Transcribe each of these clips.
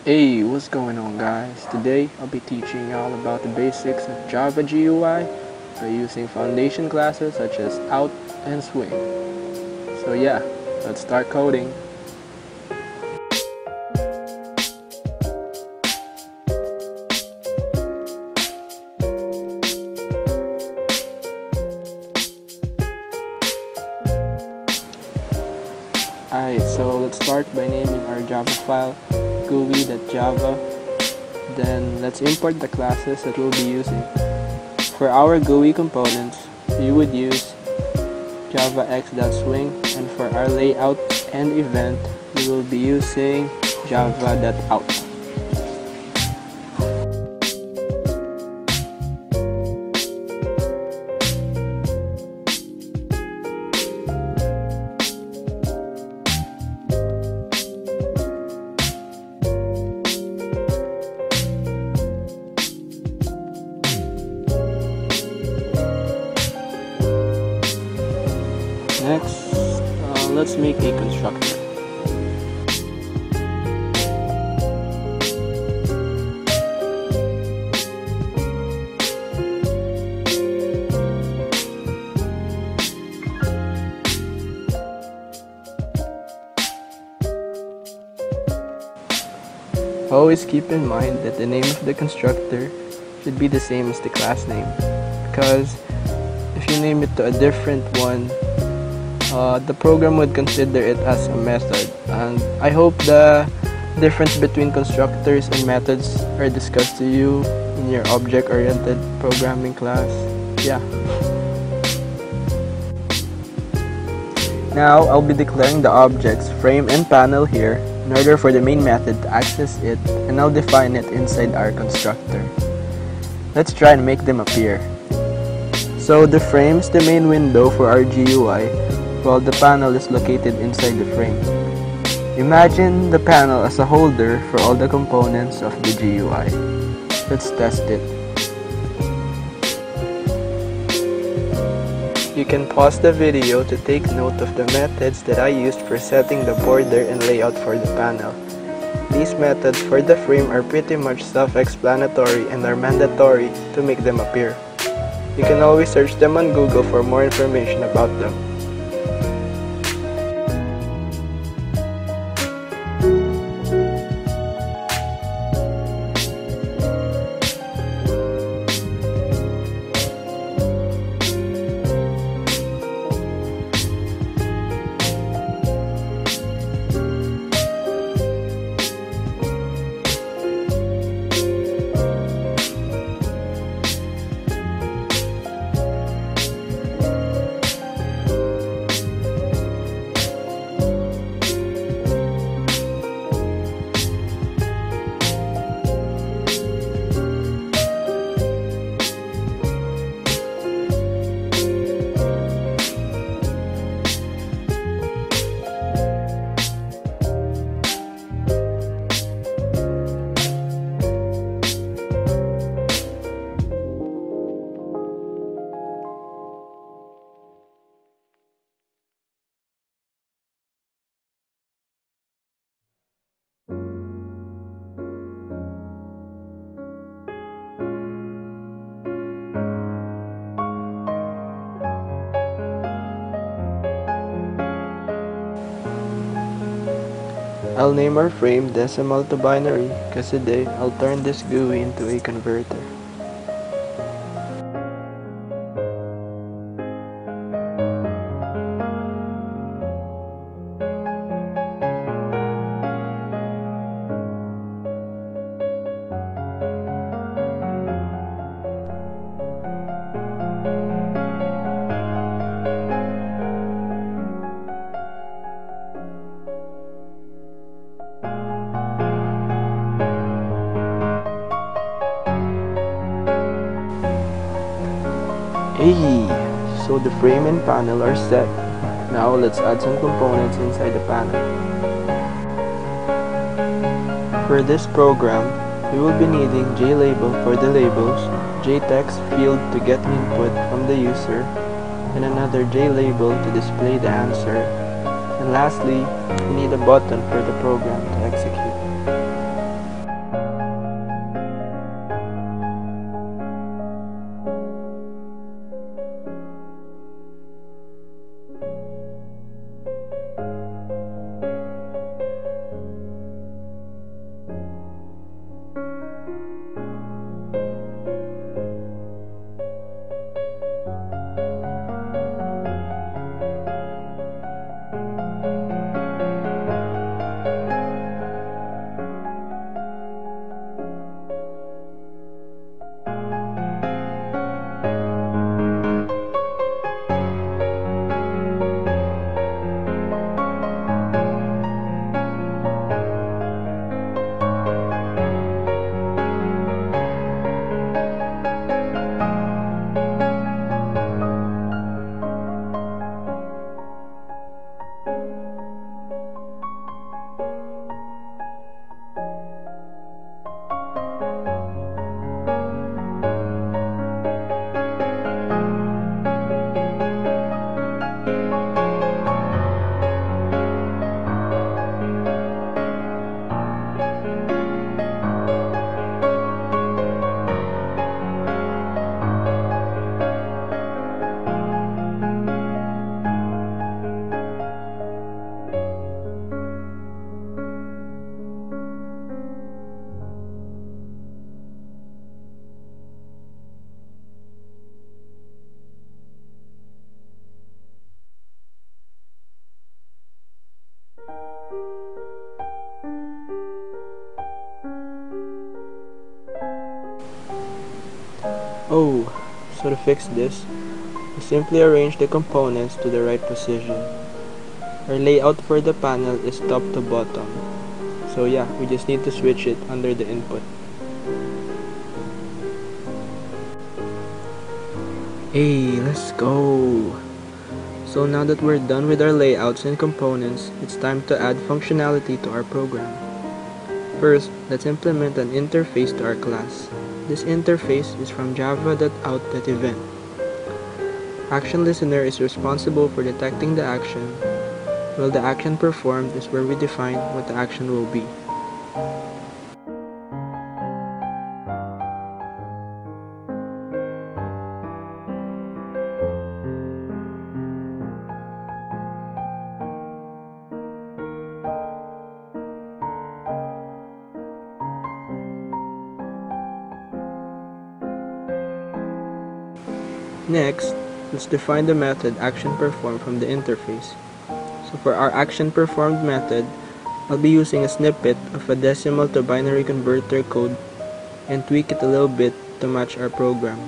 Hey, what's going on guys? Today I'll be teaching you all about the basics of Java GUI by using foundation classes such as out and swing. So yeah, let's start coding. Alright, so let's start by naming our Java file GUI.java. Then let's import the classes that we'll be using. For our GUI components, we would use java_x.swing, and for our layout and event, we will be using java.out. Next, let's make a constructor. Always keep in mind that the name of the constructor should be the same as the class name, because if you name it to a different one, the program would consider it as a method. And I hope the difference between constructors and methods are discussed to you in your object-oriented programming class. Yeah. Now I'll be declaring the objects frame and panel here in order for the main method to access it, and I'll define it inside our constructor. Let's try and make them appear. So the frame is the main window for our GUI, while the panel is located inside the frame. Imagine the panel as a holder for all the components of the GUI. Let's test it. You can pause the video to take note of the methods that I used for setting the border and layout for the panel. These methods for the frame are pretty much self-explanatory and are mandatory to make them appear. You can always search them on Google for more information about them. I'll name our frame decimal to binary because today I'll turn this GUI into a converter. Hey, so the frame and panel are set. Now let's add some components inside the panel. For this program, we will be needing JLabel for the labels, JText field to get input from the user, and another JLabel to display the answer. And lastly, we need a button for the program to execute. Oh, so to fix this, we simply arrange the components to the right position. Our layout for the panel is top to bottom. So yeah, we just need to switch it under the input. Hey, let's go! So now that we're done with our layouts and components, it's time to add functionality to our program. First, let's implement an interface to our class. This interface is from java.out.event. Action listener is responsible for detecting the action, while the action performed is where we define what the action will be. Next, let's define the method actionPerform from the interface. So for our actionPerformed method, I'll be using a snippet of a decimal to binary converter code and tweak it a little bit to match our program.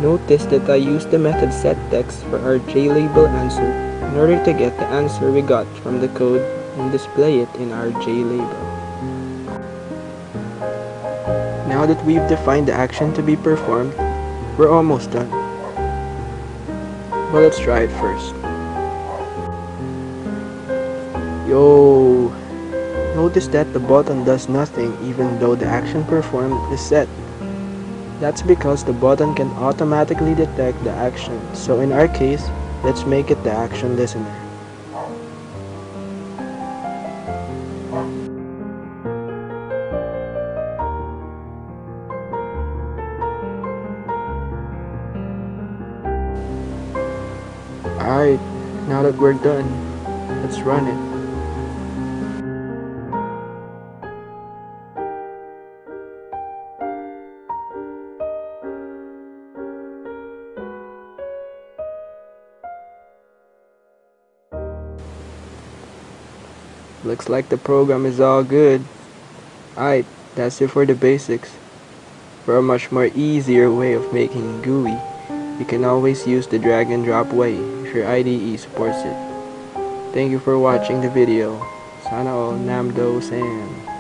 Notice that I used the method setText for our JLabel answer in order to get the answer we got from the code and display it in our JLabel. Now that we've defined the action to be performed, we're almost done. But let's try it first. Yo! Notice that the button does nothing even though the action performed is set. That's because the button can automatically detect the action. So in our case, let's make it the action listener. Alright, now that we're done, let's run it. Looks like the program is all good. Alright, that's it for the basics. For a much more easier way of making GUI, you can always use the drag and drop way if your IDE supports it. Thank you for watching the video. Sana all Namdo San.